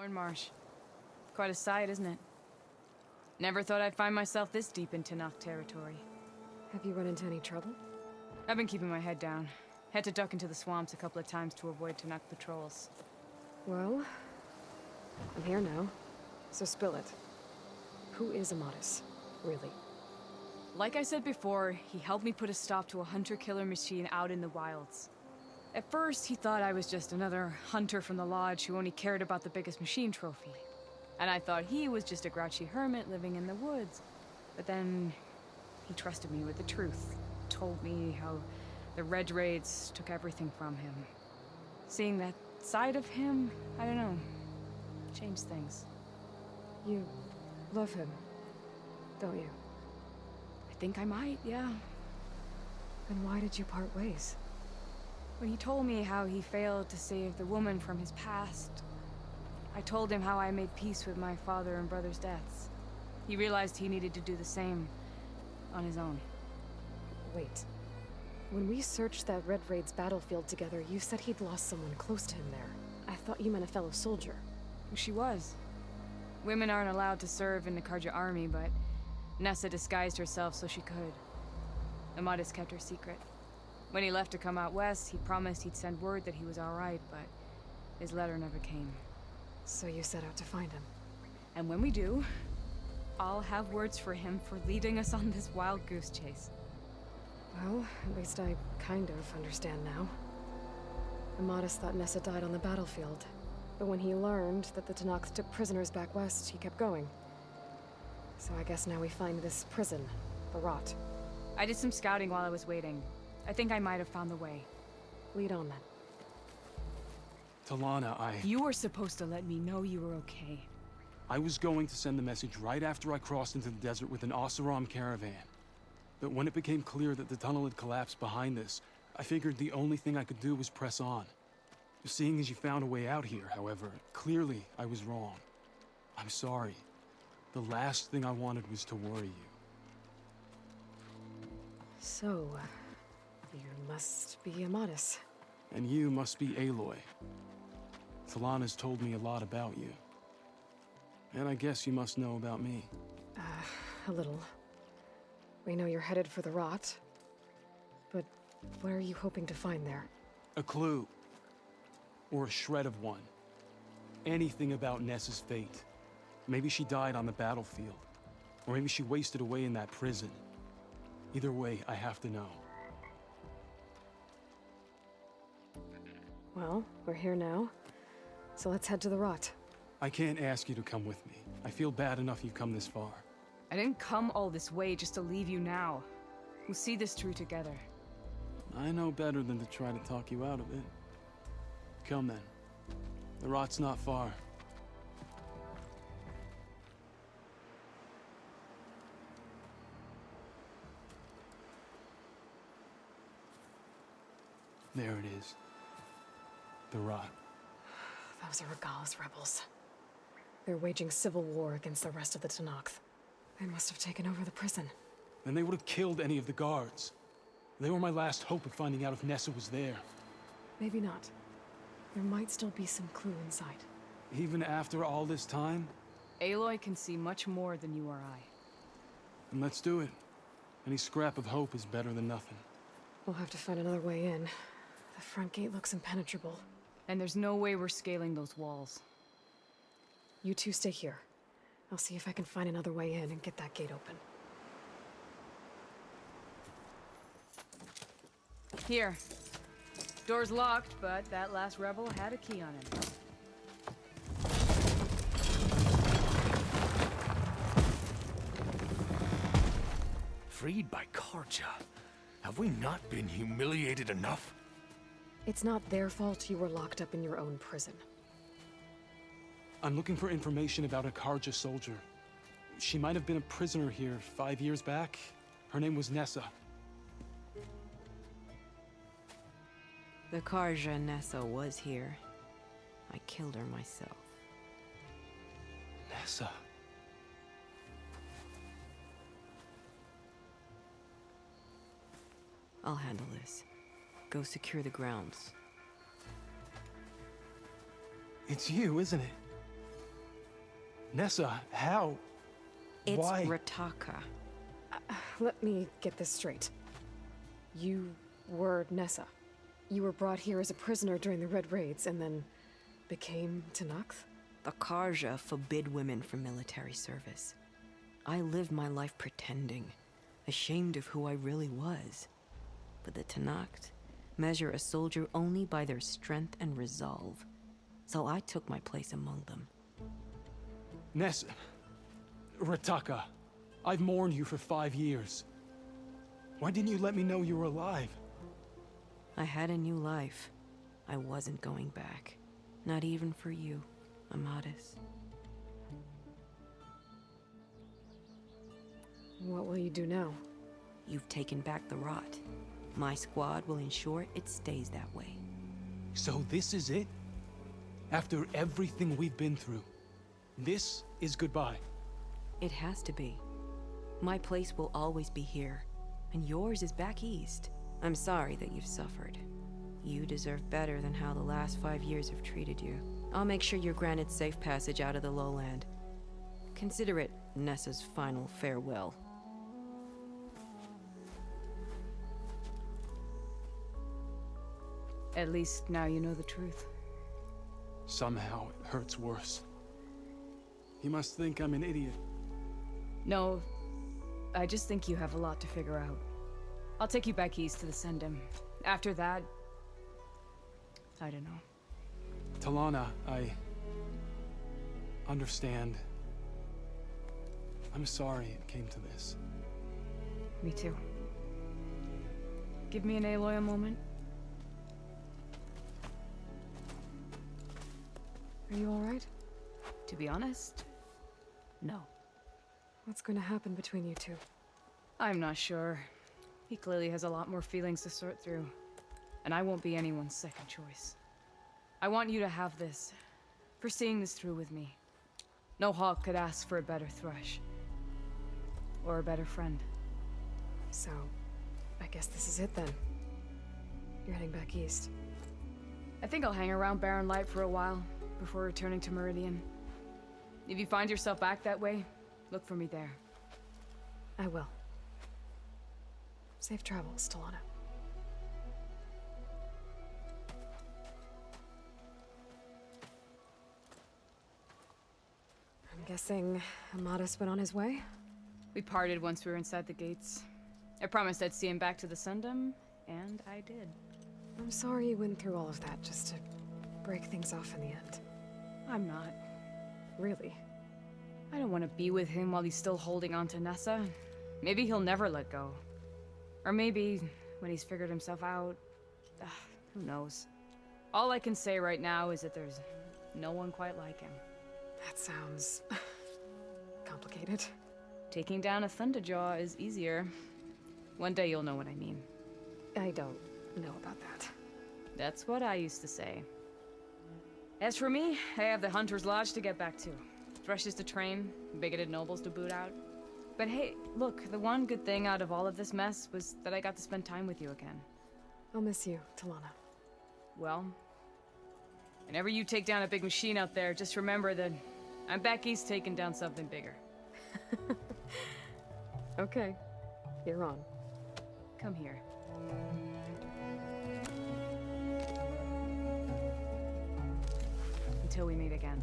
Marsh. Quite a sight, isn't it? Never thought I'd find myself this deep in Tanakh territory. Have you run into any trouble? I've been keeping my head down. Had to duck into the swamps a couple of times to avoid Tanakh patrols. Well, I'm here now, so spill it. Who is Amatis, really? Like I said before, he helped me put a stop to a hunter-killer machine out in the wilds. At first, he thought I was just another hunter from the lodge who only cared about the biggest machine trophy. And I thought he was just a grouchy hermit living in the woods. But then, he trusted me with the truth. Told me how the Red Raids took everything from him. Seeing that side of him, I don't know, changed things. You love him, don't you? I think I might, yeah. Then why did you part ways? When he told me how he failed to save the woman from his past, I told him how I made peace with my father and brother's deaths. He realized he needed to do the same on his own. Wait. When we searched that Red Raid's battlefield together, you said he'd lost someone close to him there. I thought you meant a fellow soldier. She was. Women aren't allowed to serve in the Karja army, but Nessa disguised herself so she could. Amatis kept her secret. When he left to come out west, he promised he'd send word that he was all right, but his letter never came. So you set out to find him. And when we do, I'll have words for him for leading us on this wild goose chase. Well, at least I kind of understand now. Amatis thought Nessa died on the battlefield, but when he learned that the Tanakhs took prisoners back west, he kept going. So I guess now we find this prison, the Rot. I did some scouting while I was waiting. I think I might have found the way. Lead on then. Talana, You were supposed to let me know you were okay. I was going to send the message right after I crossed into the desert with an Oseram caravan. But when it became clear that the tunnel had collapsed behind us, I figured the only thing I could do was press on. Seeing as you found a way out here, however, clearly I was wrong. I'm sorry. The last thing I wanted was to worry you. So, you must be Amatis. And you must be Aloy. Talana's told me a lot about you. And I guess you must know about me. A little. We know you're headed for the Rot. But what are you hoping to find there? A clue. Or a shred of one. Anything about Nessa's fate. Maybe she died on the battlefield. Or maybe she wasted away in that prison. Either way, I have to know. Well, we're here now. So let's head to the Rot. I can't ask you to come with me. I feel bad enough you've come this far. I didn't come all this way just to leave you now. We'll see this through together. I know better than to try to talk you out of it. Come then. The Rot's not far. There it is. The Rot. Those are Regal's rebels. They're waging civil war against the rest of the Tanakh. They must have taken over the prison. And they would have killed any of the guards. They were my last hope of finding out if Nessa was there. Maybe not. There might still be some clue inside. Even after all this time? Aloy can see much more than you or I. Then let's do it. Any scrap of hope is better than nothing. We'll have to find another way in. The front gate looks impenetrable. And there's no way we're scaling those walls. You two stay here. I'll see if I can find another way in and get that gate open. Here. Door's locked, but that last rebel had a key on him. Freed by Karja? Have we not been humiliated enough? It's not their fault you were locked up in your own prison. I'm looking for information about a Karja soldier. She might have been a prisoner here 5 years back. Her name was Nessa. The Karja Nessa was here. I killed her myself. Nessa. I'll handle this. Go secure the grounds. It's you, isn't it? Nessa, how? It's Why? Rataka. Let me get this straight. You were Nessa. You were brought here as a prisoner during the Red Raids and then became Tenakth? The Karja forbid women from military service. I lived my life pretending, ashamed of who I really was. But the Tenakth measure a soldier only by their strength and resolve. So I took my place among them. Nessa. Rataka. I've mourned you for 5 years. Why didn't you let me know you were alive? I had a new life. I wasn't going back. Not even for you, Amadis. What will you do now? You've taken back the rot. My squad will ensure it stays that way. So this is it? After everything we've been through, this is goodbye. It has to be. My place will always be here, and yours is back east. I'm sorry that you've suffered. You deserve better than how the last 5 years have treated you. I'll make sure you're granted safe passage out of the lowland. Consider it Nessa's final farewell. At least now you know the truth. Somehow it hurts worse. You must think I'm an idiot. No, I just think you have a lot to figure out. I'll take you back east to the Sendem. After that, I don't know. Talana, I understand. I'm sorry it came to this. Me too. Give me and Aloy a moment. Are you alright? To be honest, no. What's going to happen between you two? I'm not sure. He clearly has a lot more feelings to sort through. And I won't be anyone's second choice. I want you to have this, for seeing this through with me. No hawk could ask for a better thrush. Or a better friend. So, I guess this is it then. You're heading back east. I think I'll hang around Barren Light for a while, before returning to Meridian. If you find yourself back that way, look for me there. I will. Safe travels, Talana. I'm guessing Amadis went on his way? We parted once we were inside the gates. I promised I'd see him back to the Sundom, and I did. I'm sorry you went through all of that just to break things off in the end. I'm not. Really? I don't want to be with him while he's still holding on to Nessa. Maybe he'll never let go. Or maybe, when he's figured himself out... who knows? All I can say right now is that there's no one quite like him. That sounds... complicated. Taking down a Thunderjaw is easier. One day you'll know what I mean. I don't know about that. That's what I used to say. As for me, I have the Hunter's Lodge to get back to. Thrushes to train, bigoted nobles to boot out. But hey, look, the one good thing out of all of this mess was that I got to spend time with you again. I'll miss you, Talana. Well, whenever you take down a big machine out there, just remember that I'm back east taking down something bigger. Okay, you're on. Come here. Until we meet again.